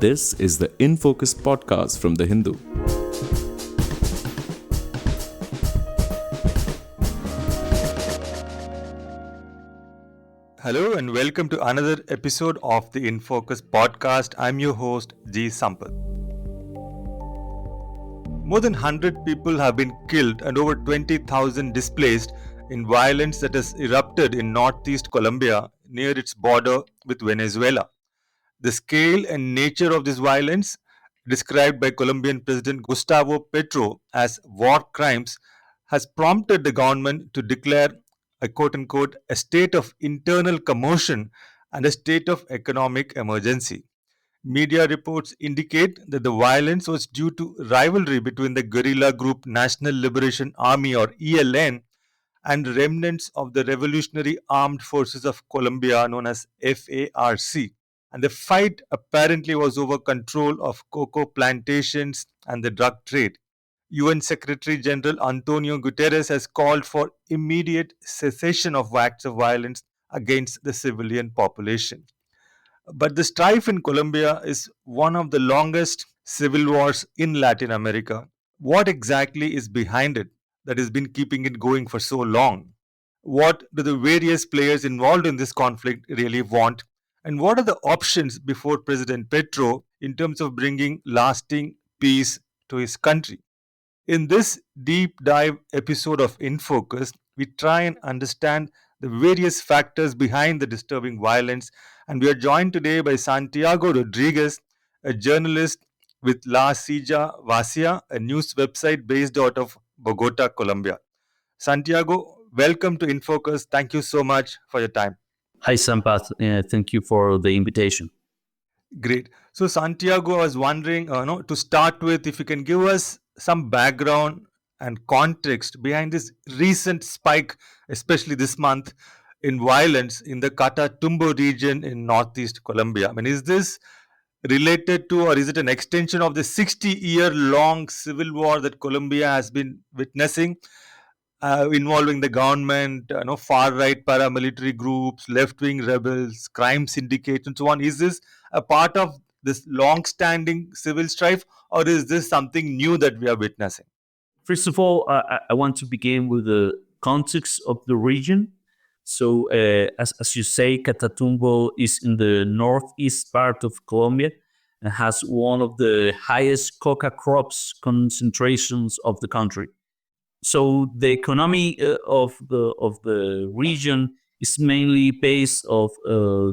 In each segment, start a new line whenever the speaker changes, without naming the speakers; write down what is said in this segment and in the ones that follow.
This is the In Focus podcast from The Hindu.
Hello and welcome to another episode of the In Focus podcast. I'm your host, G. Sampath. More than 100 people have been killed and over 20,000 displaced in violence that has erupted in northeast Colombia near its border with Venezuela. The scale and nature of this violence, described by Colombian President Gustavo Petro as war crimes, has prompted the government to declare a quote-unquote a state of internal commotion and a state of economic emergency. Media reports indicate that the violence was due to rivalry between the guerrilla group National Liberation Army or ELN and remnants of the Revolutionary Armed Forces of Colombia known as FARC. And the fight apparently was over control of coca plantations and the drug trade. UN Secretary General Antonio Guterres has called for immediate cessation of acts of violence against the civilian population. But the strife in Colombia is one of the longest civil wars in Latin America. What exactly is behind it that has been keeping it going for so long? What do the various players involved in this conflict really want? And what are the options before President Petro in terms of bringing lasting peace to his country? In this deep dive episode of In Focus, we try and understand the various factors behind the disturbing violence, and we are joined today by Santiago Rodriguez, a journalist with La Silla Vacía, a news website based out of Bogota, Colombia. Santiago, welcome to In Focus. Thank you so much for your time.
Hi, Sampath. Thank you for the invitation.
Great. So, Santiago, I was wondering, to start with, if you can give us some background and context behind this recent spike, especially this month, in violence in the Catatumbo region in northeast Colombia. I mean, is this related to, or is it an extension of the 60-year-long civil war that Colombia has been witnessing? Involving the government, far-right paramilitary groups, left-wing rebels, crime syndicates, and so on. Is this a part of this long-standing civil strife, or is this something new that we are witnessing?
First of all, I want to begin with the context of the region. So, as you say, Catatumbo is in the northeast part of Colombia and has one of the highest coca crops concentrations of the country. So the economy of the region is mainly based of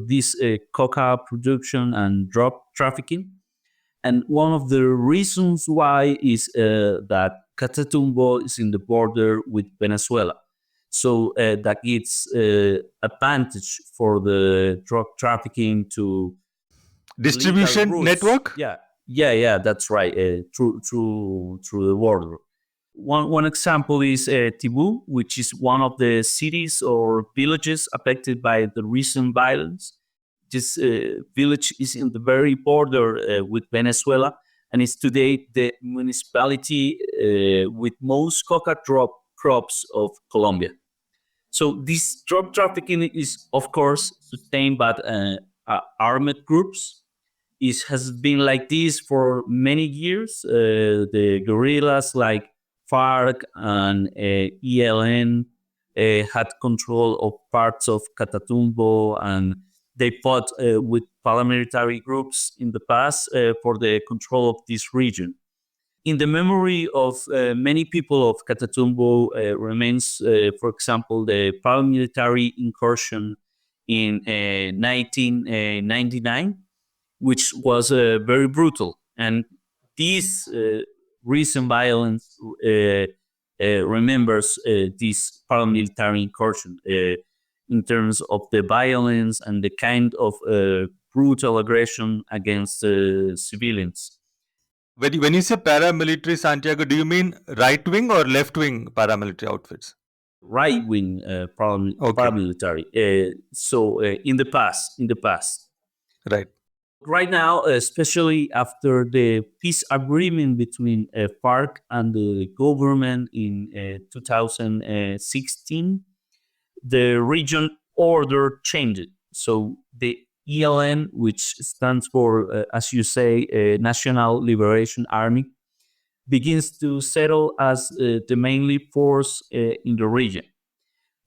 this coca production and drug trafficking. And one of the reasons why is that Catatumbo is in the border with Venezuela. So that gives advantage for the drug trafficking to
distribution network?
Yeah, that's right. Through the border. One example is Tibú, which is one of the cities or villages affected by the recent violence. This village is in the very border with Venezuela and is today the municipality with most coca crops of Colombia. So this drug trafficking is, of course, sustained by armed groups. It has been like this for many years. The guerrillas like FARC and ELN had control of parts of Catatumbo, and they fought with paramilitary groups in the past for the control of this region. In the memory of many people of Catatumbo remains, for example, the paramilitary incursion in 1999, which was very brutal. And this recent violence remembers this paramilitary incursion in terms of the violence and the kind of brutal aggression against civilians.
When you say paramilitary, Santiago, do you mean right-wing or left-wing paramilitary outfits?
Right-wing paramilitary. So in the past.
Right.
Right now, especially after the peace agreement between FARC and the government in 2016, the region order changed. So the ELN, which stands for, as you say, National Liberation Army, begins to settle as the mainly force in the region.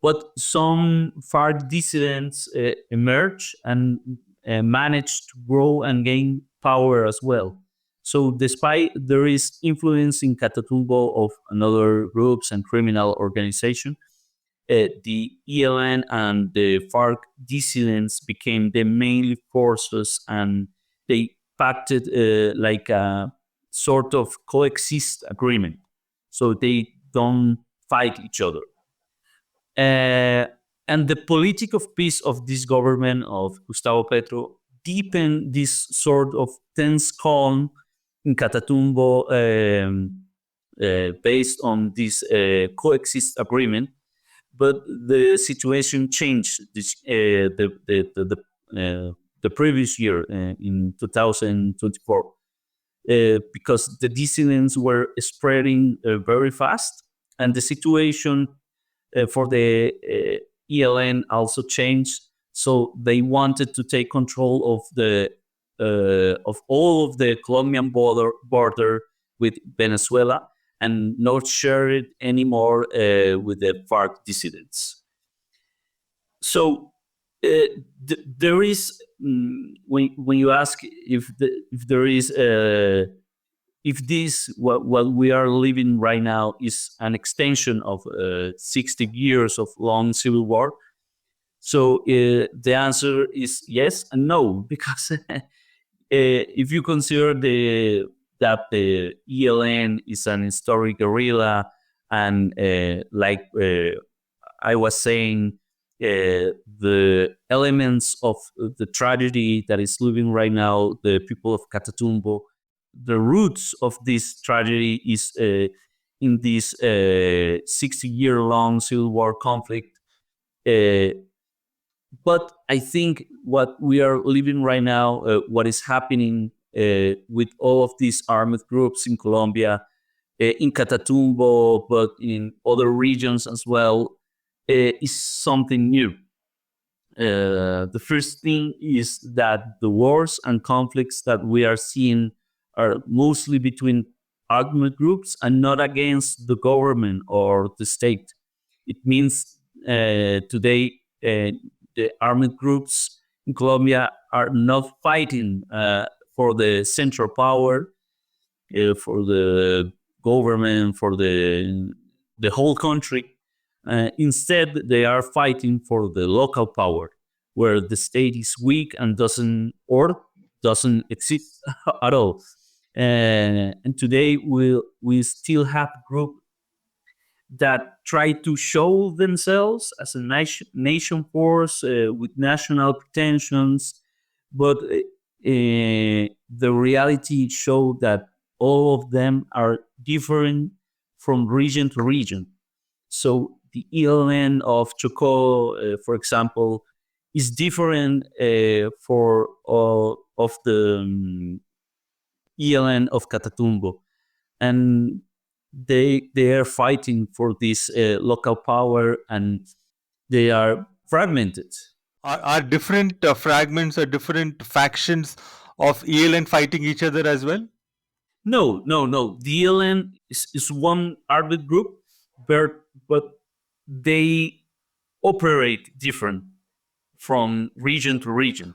But some FARC dissidents emerge and manage to grow and gain power as well. So, despite there is influence in Catatumbo of another groups and criminal organization, the ELN and the FARC dissidents became the main forces, and they pacted like a sort of coexist agreement. So they don't fight each other. And the politic of peace of this government of Gustavo Petro deepened this sort of tense calm in Catatumbo based on this coexist agreement. But the situation changed the previous year in 2024 because the dissidents were spreading very fast, and the situation for the ELN also changed. So they wanted to take control of all of the Colombian border with Venezuela and not share it anymore with the FARC dissidents. So there is, when you ask if there is if this what we are living right now is an extension of 60 years of long civil war, so the answer is yes and no, because if you consider that the ELN is an historic guerrilla, and like I was saying, the elements of the tragedy that is living right now, the people of Catatumbo, the roots of this tragedy is in this 60-year-long civil war conflict. But I think what we are living right now, what is happening with all of these armed groups in Colombia, in Catatumbo, but in other regions as well, is something new. The first thing is that the wars and conflicts that we are seeing are mostly between armed groups and not against the government or the state. It means today the armed groups in Colombia are not fighting for the central power, for the government, for the whole country. Instead, they are fighting for the local power, where the state is weak and doesn't exist at all. And today we still have groups that try to show themselves as a nation force with national pretensions, but the reality shows that all of them are different from region to region. So the ELN of Chocó, for example, is different for of the ELN of Catatumbo, and they are fighting for this local power, and they are fragmented.
Are different fragments or different factions of ELN fighting each other as well?
No. The ELN is one armed group, but they operate different from region to region.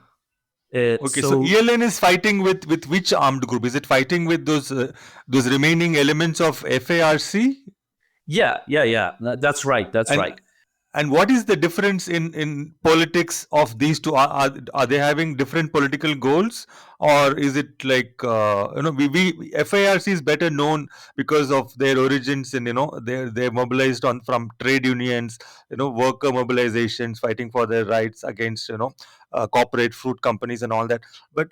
Okay, so ELN is fighting with which armed group? Is it fighting with those remaining elements of FARC?
Yeah. That's right. Right.
And what is the difference in politics of these two? Are they having different political goals, or is it like FARC is better known because of their origins, and they're mobilized from trade unions, worker mobilizations, fighting for their rights against corporate fruit companies and all that. But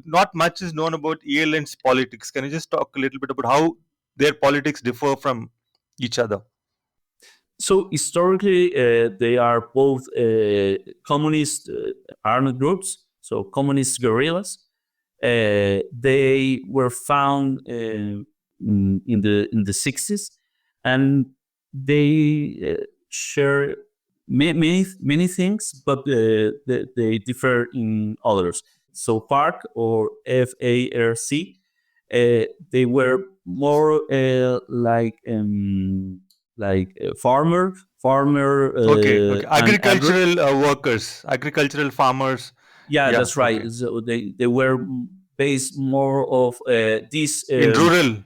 not much is known about ELN's politics. Can you just talk a little bit about how their politics differ from each other?
So historically, they are both communist armed groups, so communist guerrillas. They were found in the 60s, and they share many things, but they differ in others. So FARC or FARC, they were more farmer.
Okay, okay.
And
Agricultural workers, agricultural farmers.
yeah,
Yeah,
that's right.
okay.
So they were based more of this
In rural.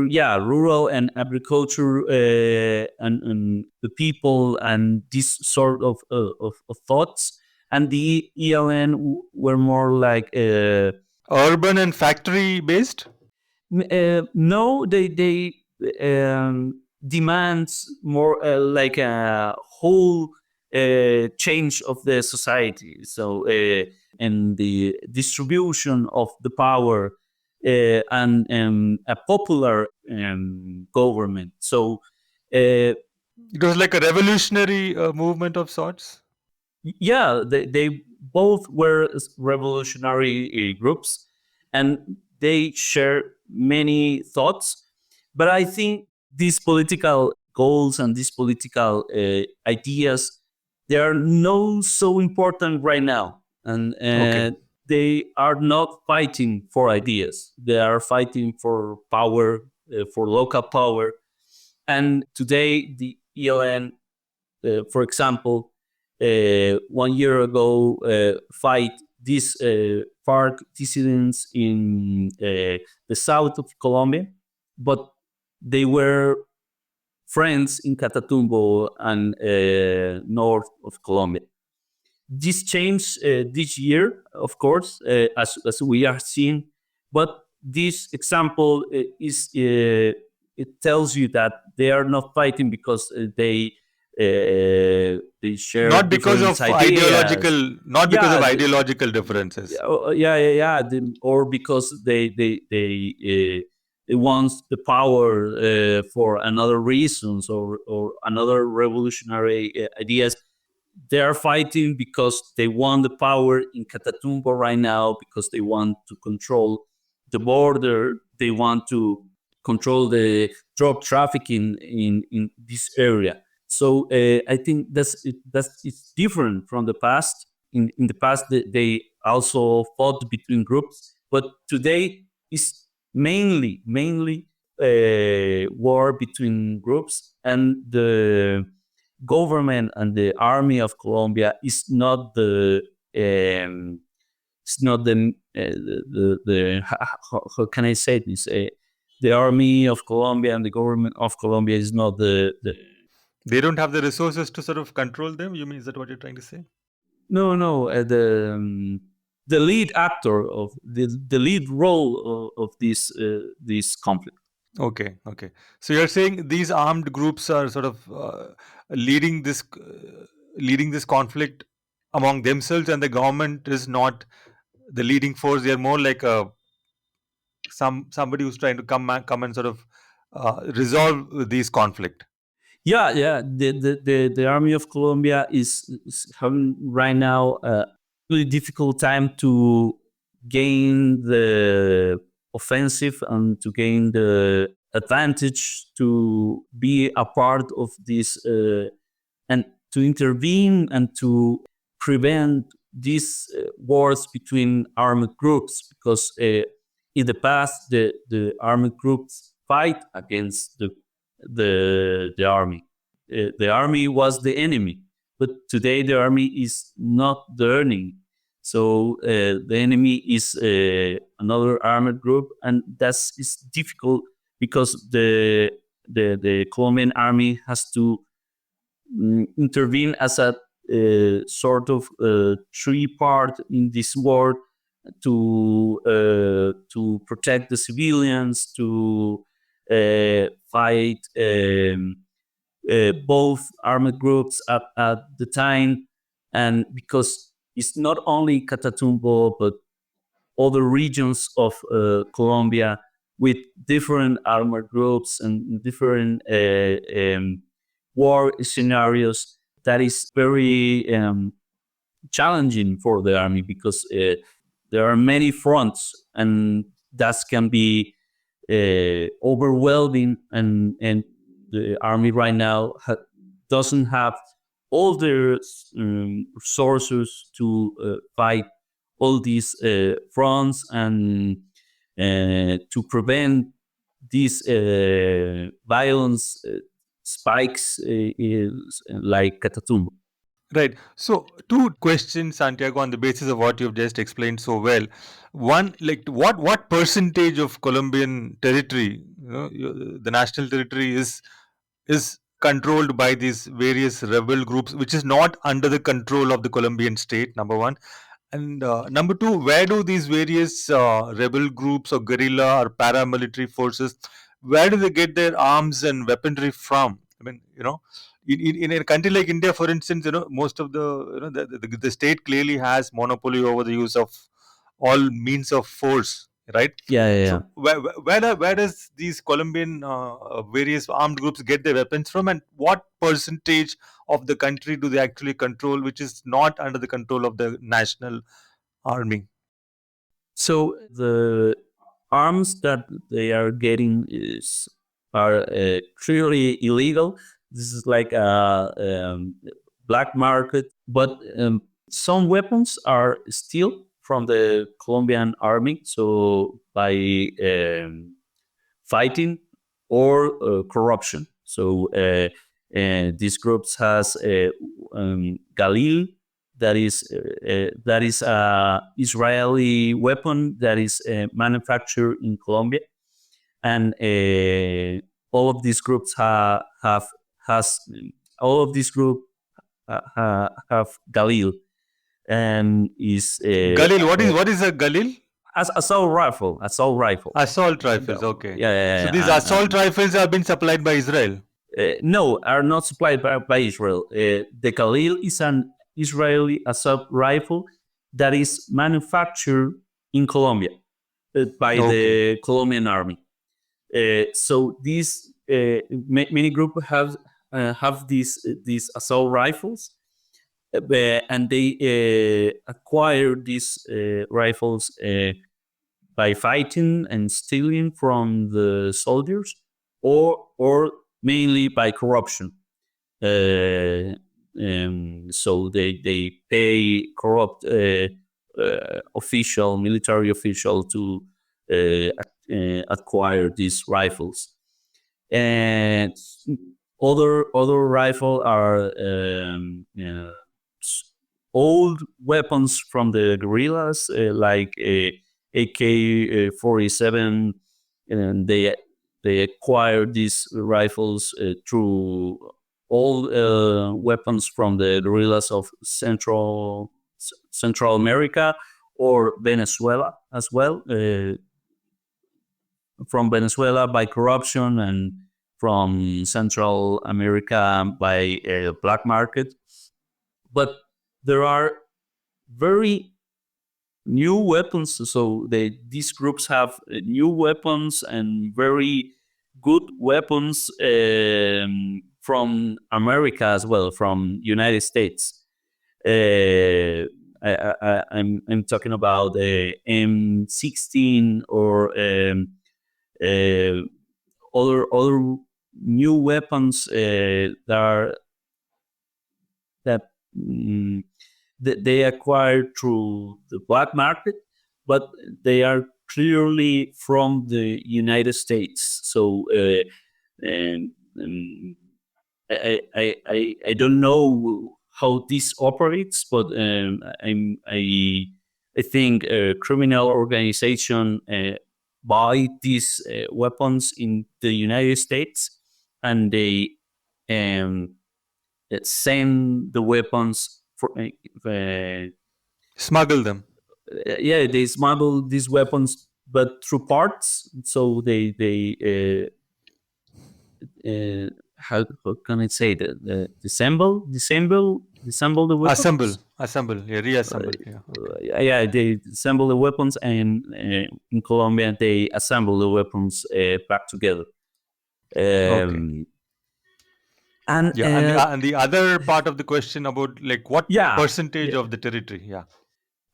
yeah, rural and agriculture, and the people and this sort of thoughts. And the ELN were more like
Urban and factory based?
no, they demands more like a whole change of the society. So and the distribution of the power, and a popular government. So
It was like a revolutionary movement of sorts.
yeah, they both were revolutionary groups, and they share many thoughts. But I think these political goals and these political ideas, they are not so important right now, and
Okay.
they are not fighting for ideas. They are fighting for power, for local power. And today, the ELN, for example, 1 year ago, fight these FARC dissidents in the south of Colombia, but they were friends in Catatumbo and north of Colombia. This changed this year, of course, as we are seeing, but this example it tells you that they are not fighting because they share
Not because
different
of
ideas.
ideological, not because of
Yeah,
ideological differences.
yeah. Or because they want the power for another reasons, or another revolutionary ideas. They are fighting because they want the power in Catatumbo right now, because they want to control the border. They want to control the drug trafficking in this area. So I think that's it's different from the past. In the past, they also fought between groups, but today is mainly war between groups, and the government and the army of Colombia is not the it's not the how can I say this? The army of Colombia and the government of Colombia is not the
They don't have the resources to sort of control them. You mean, is that what you're trying to say?
no the lead actor of the lead role of this conflict.
Okay, okay. So you're saying these armed groups are sort of leading this conflict among themselves, and the government is not the leading force. They are more like a somebody who's trying to come and sort of resolve these conflict.
Yeah. The army of Colombia is having right now a really difficult time to gain the offensive and to gain the advantage to be a part of this and to intervene and to prevent these wars between armed groups, because in the past the armed groups fight against the army. The army was the enemy, but today the army is not the enemy. So the enemy is another armed group, and that's is difficult because the Colombian army has to intervene as a sort of three part in this war to protect the civilians, to fight both armed groups at the time, and because it's not only Catatumbo but other regions of Colombia with different armored groups and different war scenarios, that is very challenging for the army, because there are many fronts, and that can be overwhelming, and the army right now doesn't have all their resources to fight all these fronts and to prevent these violence spikes like Catatumbo.
Right. So, two questions, Santiago, on the basis of what you've just explained so well. One, like, what percentage of Colombian territory, the national territory, is controlled by these various rebel groups, which is not under the control of the Colombian state? Number one, and number two, where do these various rebel groups or guerrilla or paramilitary forces, where do they get their arms and weaponry from? I mean, in a country like India, for instance, most of the state clearly has monopoly over the use of all means of force, right?
Yeah.
So where does these Colombian various armed groups get their weapons from, and what percentage of the country do they actually control, which is not under the control of the national army?
So the arms that they are getting are clearly illegal. This is like a black market, but some weapons are still from the Colombian army. So by fighting or corruption. So these groups has Galil, that is a Israeli weapon that is manufactured in Colombia, and all of these groups have has all of these group have Galil, and is
Galil, what is a Galil?
as assault rifle,
Assault rifles. Okay. So
Yeah.
these assault rifles have been supplied by Israel.
No, are not supplied by Israel. The Khalil is an Israeli assault rifle that is manufactured in Colombia by
Okay.
the Colombian army. So these many groups have these assault rifles, and they acquire these rifles by fighting and stealing from the soldiers, or mainly by corruption. So they pay corrupt military official to acquire these rifles. And other rifle are old weapons from the guerrillas, like AK-47, and they acquired these rifles through all weapons from the guerrillas of Central America or Venezuela as well. From Venezuela by corruption, and from Central America by black market. But there are very new weapons. So these groups have new weapons and very good weapons from America as well, from United States. I'm talking about M16 or other new weapons that they acquired through the black market, but they are clearly from the United States. So I don't know how this operates, but I think a criminal organization buy these weapons in the United States, and they send the weapons for
Smuggle them.
they smuggle these weapons, but through parts. So they how can I say that? Disassemble the weapons.
Assemble. Yeah, reassemble. Yeah. Okay.
Yeah, they assemble the weapons, and in Colombia they assemble the weapons back together.
Okay.
And
Yeah, and the other part of the question about like what percentage
yeah,
of the territory? Yeah.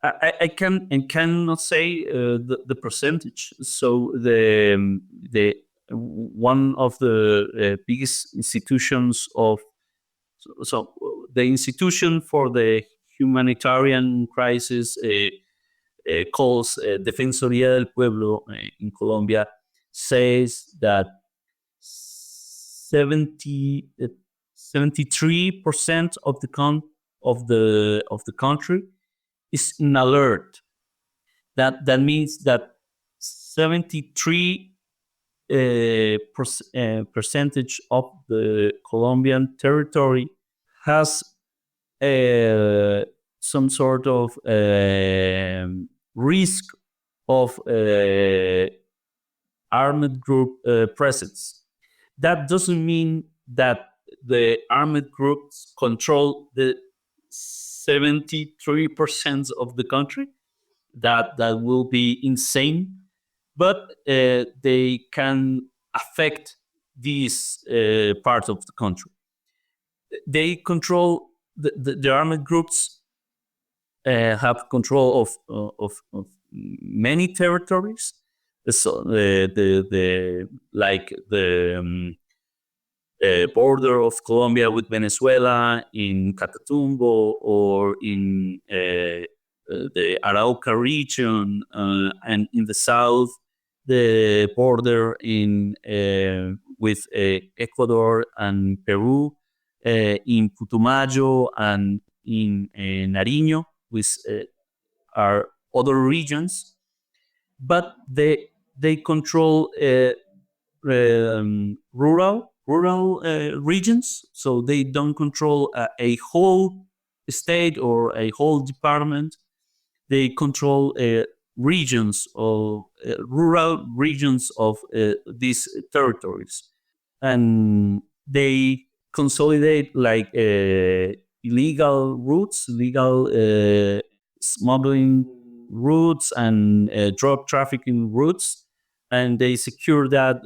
I cannot say the percentage. So the one of the biggest institutions of the institution for the humanitarian crisis calls Defensoría del Pueblo in Colombia says that 73% of the country is in alert. That means that 73 percentage of the Colombian territory has some sort of risk of armed group presence. That doesn't mean that the armed groups control the 73% of the country. That will be insane, but they can affect this part of the country. They control the armed groups have control of many territories. So the border of Colombia with Venezuela in Catatumbo, or in the Arauca region, and in the south, the border with Ecuador and Peru, in Putumayo and in Nariño, which are other regions, but they control rural regions, so they don't control a whole state or a whole department. They control regions of rural regions of these territories, and they consolidate like illegal routes, legal smuggling routes, and drug trafficking routes, and they secure that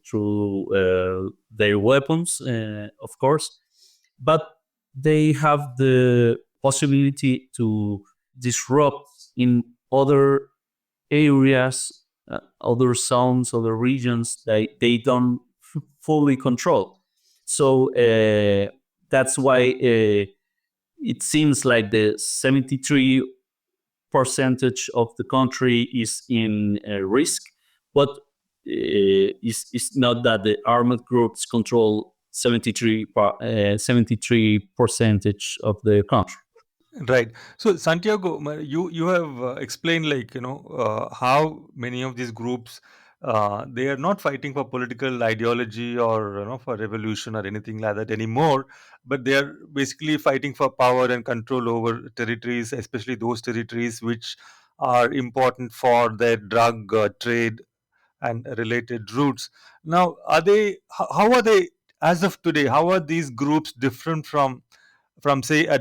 through their weapons, of course, but they have the possibility to disrupt in other areas, other zones, other regions that they don't fully control. So that's why it seems like the 73% of the country is in risk, but it's not that the armed groups control 73% of the country.
Right. So Santiago, you have explained, like, how many of these groups, they are not fighting for political ideology or for revolution or anything like that anymore, but they are basically fighting for power and control over territories, especially those territories which are important for their drug trade and related routes. Now, how are they as of today? How are these groups different from say a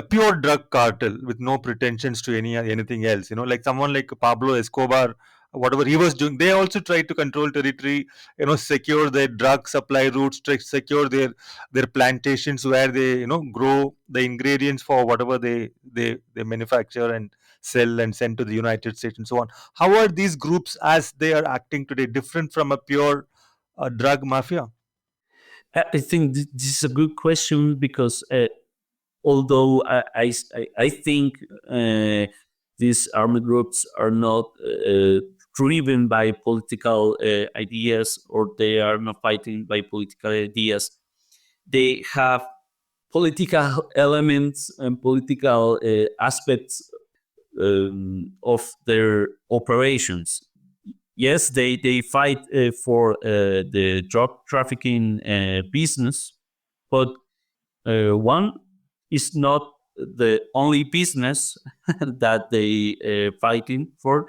pure drug cartel with no pretensions to anything else? Like someone like Pablo Escobar, whatever he was doing, they also tried to control territory, secure their drug supply routes, secure their plantations where they grow the ingredients for whatever they manufacture and sell and send to the United States and so on. How are these groups, as they are acting today, different from a pure drug mafia?
I think this is a good question, because although I think these armed groups are not driven by political ideas, or they are not fighting by political ideas, they have political elements and political aspects of their operations. Yes, they fight for the drug trafficking business, but one is not the only business that they fighting for,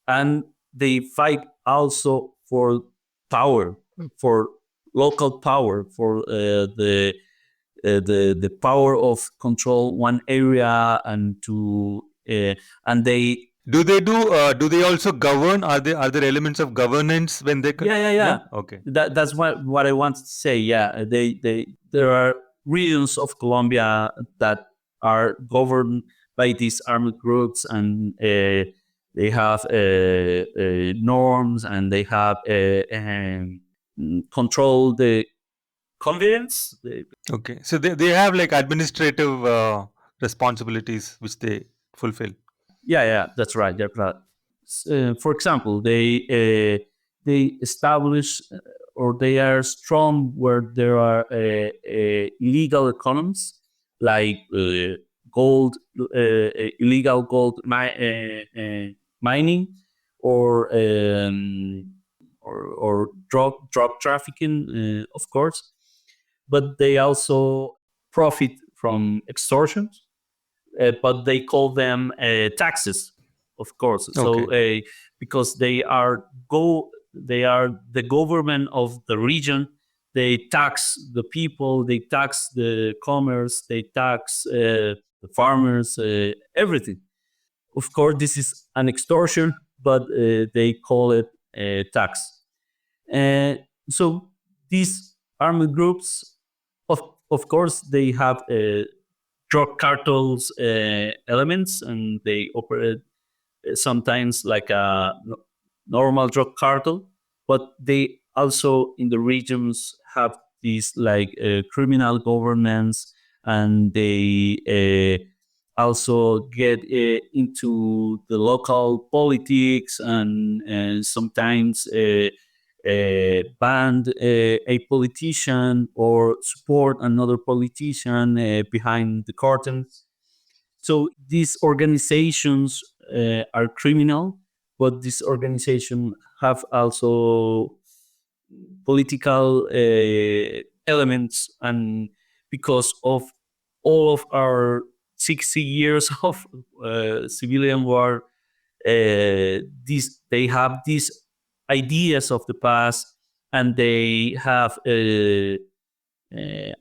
and they fight also for power, for local power, for the power of control one area, and to and they
Do they also govern? Are there elements of governance when they?
yeah.
Okay.
That's what I want to say. Yeah, they there are regions of Colombia that are governed by these armed groups, and they have norms, and they have control the convenience.
Okay, so they have like administrative responsibilities which they fulfill.
Yeah, that's right. That's right. For example, they establish or they are strong where there are illegal economies like gold, illegal gold mining, or or drug trafficking, of course. But they also profit from extortion, but they call them taxes, of course. So
Okay.
because they are the government of the region. They tax the people, they tax the commerce, they tax the farmers, everything. Of course, this is an extortion, but they call it tax. Uh, so these armed groups, of of course, they have drug cartels elements, and they operate sometimes like a normal drug cartel, but they also in the regions have these like criminal governance, and they also get into the local politics, and sometimes ban a politician or support another politician behind the curtains. So these organizations are criminal, but these organizations have also political elements, and because of all of our 60 years of civilian war, they have these ideas of the past, and they have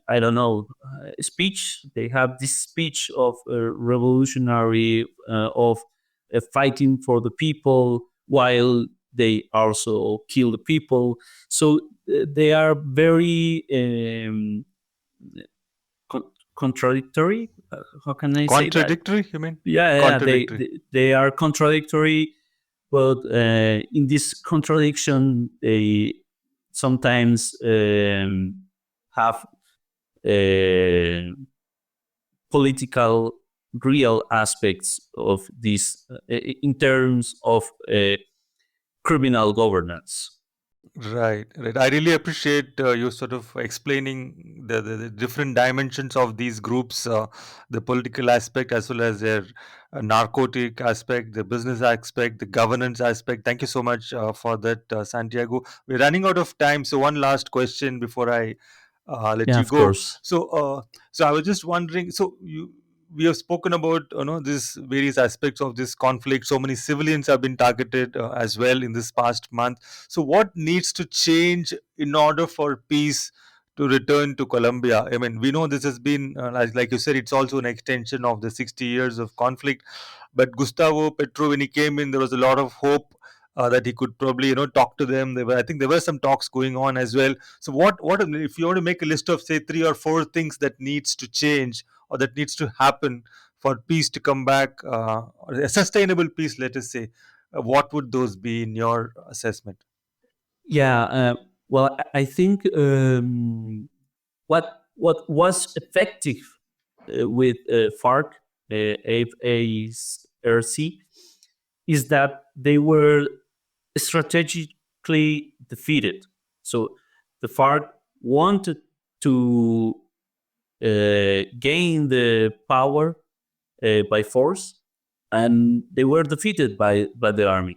I don't know, speech. They have this speech of revolutionary, of fighting for the people, while they also kill the people. So they are very contradictory. How can I say that?
Contradictory, you mean?
Yeah,
Contradictory.
they are contradictory, but in this contradiction, they sometimes have uh, political real aspects of this in terms of criminal governance.
Right. I really appreciate you sort of explaining the different dimensions of these groups, the political aspect as well as their narcotic aspect, the business aspect, the governance aspect. Thank you so much for that, Santiago. We're running out of time, so one last question before I let
Yeah,
you
of
go.
course.
So I was just wondering. We have spoken about these various aspects of this conflict. So many civilians have been targeted as well in this past month. So what needs to change in order for peace to return to Colombia? I mean, we know this has been like you said, it's also an extension of the 60 years of conflict. But Gustavo Petro, when he came in, there was a lot of hope that he could probably talk to them. I think there were some talks going on as well. So what if you want to make a list of say three or four things that needs to change or that needs to happen for peace to come back, or a sustainable peace, let us say, what would those be in your assessment?
Yeah, well, I think what was effective with FARC, FARC, is that they were strategically defeated. So the FARC wanted to gain the power by force, and they were defeated by the army.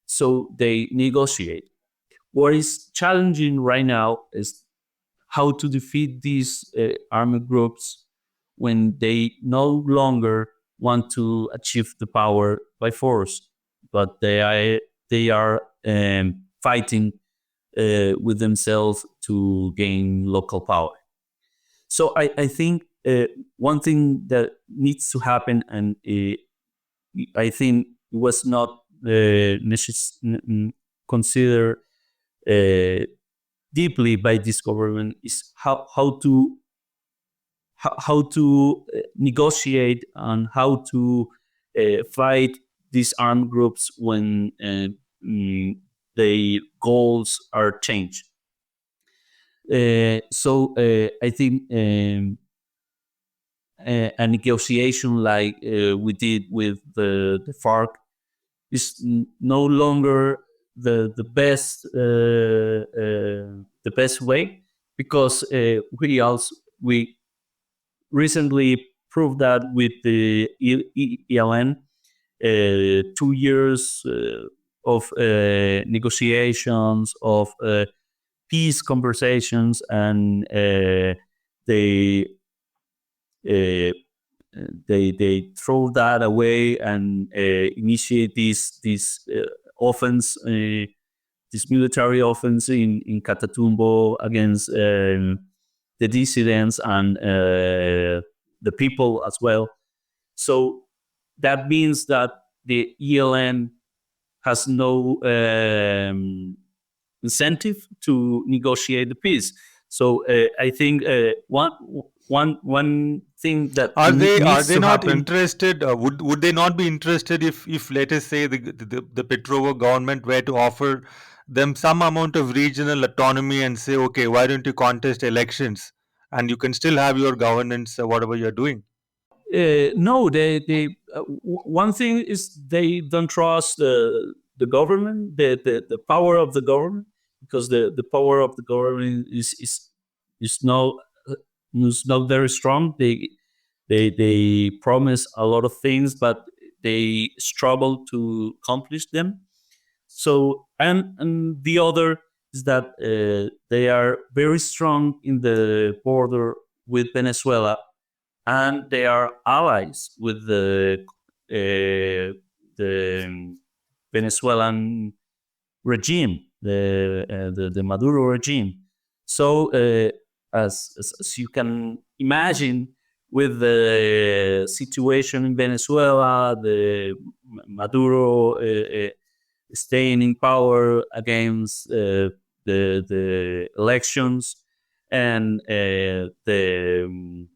So they negotiate. What is challenging right now is how to defeat these armed groups when they no longer want to achieve the power by force, but they are fighting with themselves to gain local power. So I think one thing that needs to happen, and I think was not considered uh, deeply by this government, is how to negotiate and how to fight these armed groups when the goals are changed. I think a negotiation like we did with the FARC is no longer the best way, because we recently proved that with the ELN, 2 years of negotiations, of peace conversations, and they uh, they throw that away and initiate this offense, this military offense in Catatumbo against the dissidents and the people as well. So that means that the ELN has no incentive to negotiate the peace. So I think one thing that
Are
needs
they
to
not
happen.
interested? Would they not be interested if let us say the Petrovo government were to offer them some amount of regional autonomy and say, okay, why don't you contest elections and you can still have your governance, whatever you're doing?
No, one thing is they don't trust the government, the power of the government, because the power of the government is not is not very strong. They promise a lot of things, but they struggle to accomplish them. So and the other is that they are very strong in the border with Venezuela, and they are allies with the Venezuelan regime, the Maduro regime. So as you can imagine, with the situation in Venezuela, the Maduro staying in power against the elections, and the the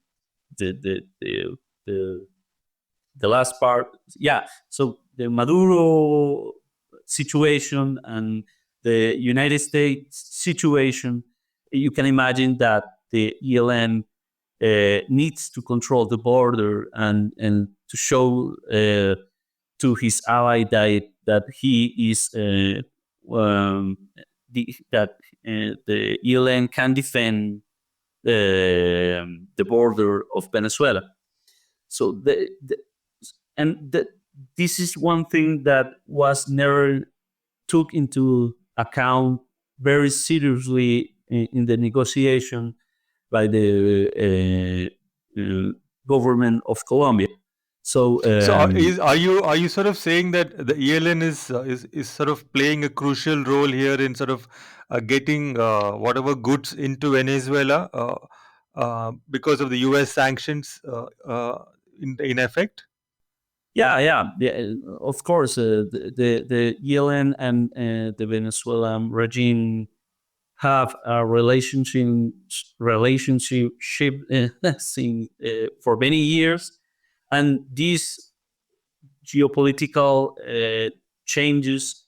the last part, yeah. So the Maduro situation and the United States situation, you can imagine that the ELN needs to control the border and to show to his ally that he is that the ELN can defend the border of Venezuela. So this is one thing that was never took into account very seriously in the negotiation by the government of Colombia. So
So are you sort of saying that the ELN is sort of playing a crucial role here in sort of getting whatever goods into Venezuela because of the U.S. sanctions in effect?
yeah, of course, the ELN and the Venezuelan regime have a relationship for many years, and these geopolitical changes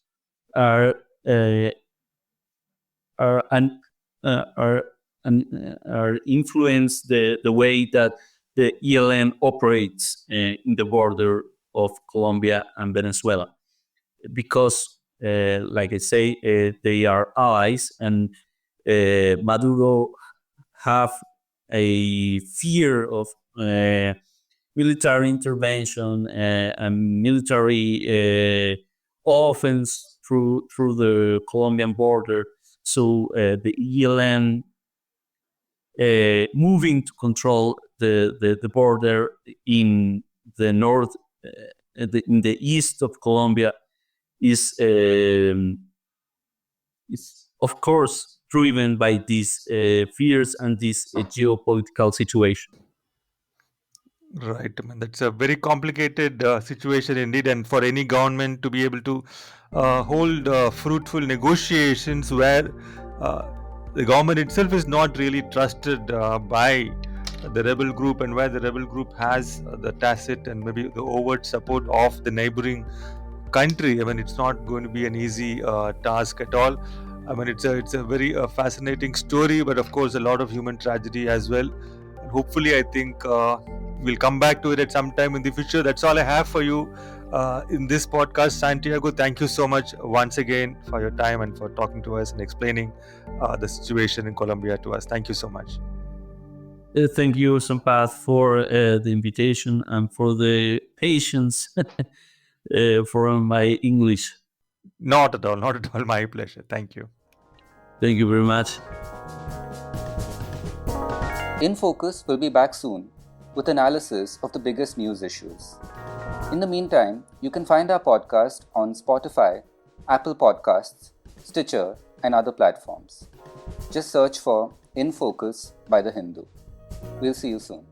are uh, are an, are influence the way that the ELN operates in the border of Colombia and Venezuela, because, like I say, they are allies, and Maduro have a fear of military intervention and military offense through the Colombian border. So the ELN moving to control the border in the north, in the east of Colombia, is of course driven by these fears and this geopolitical situation.
Right. I mean, that's a very complicated situation indeed, and for any government to be able to hold fruitful negotiations where uh, the government itself is not really trusted by the rebel group, and where the rebel group has the tacit and maybe the overt support of the neighboring country. I mean, it's not going to be an easy task at all. I mean, it's a very fascinating story, but of course, a lot of human tragedy as well. And hopefully, I think we'll come back to it at some time in the future. That's all I have for you in this podcast. Santiago, thank you so much once again for your time and for talking to us and explaining the situation in Colombia to us. Thank you so much.
Thank you, Sampath, for the invitation and for the patience for my English.
Not at all. Not at all. My pleasure. Thank you.
Thank you very much.
In Focus will be back soon with analysis of the biggest news issues. In the meantime, you can find our podcast on Spotify, Apple Podcasts, Stitcher, and other platforms. Just search for In Focus by The Hindu. We'll see you soon.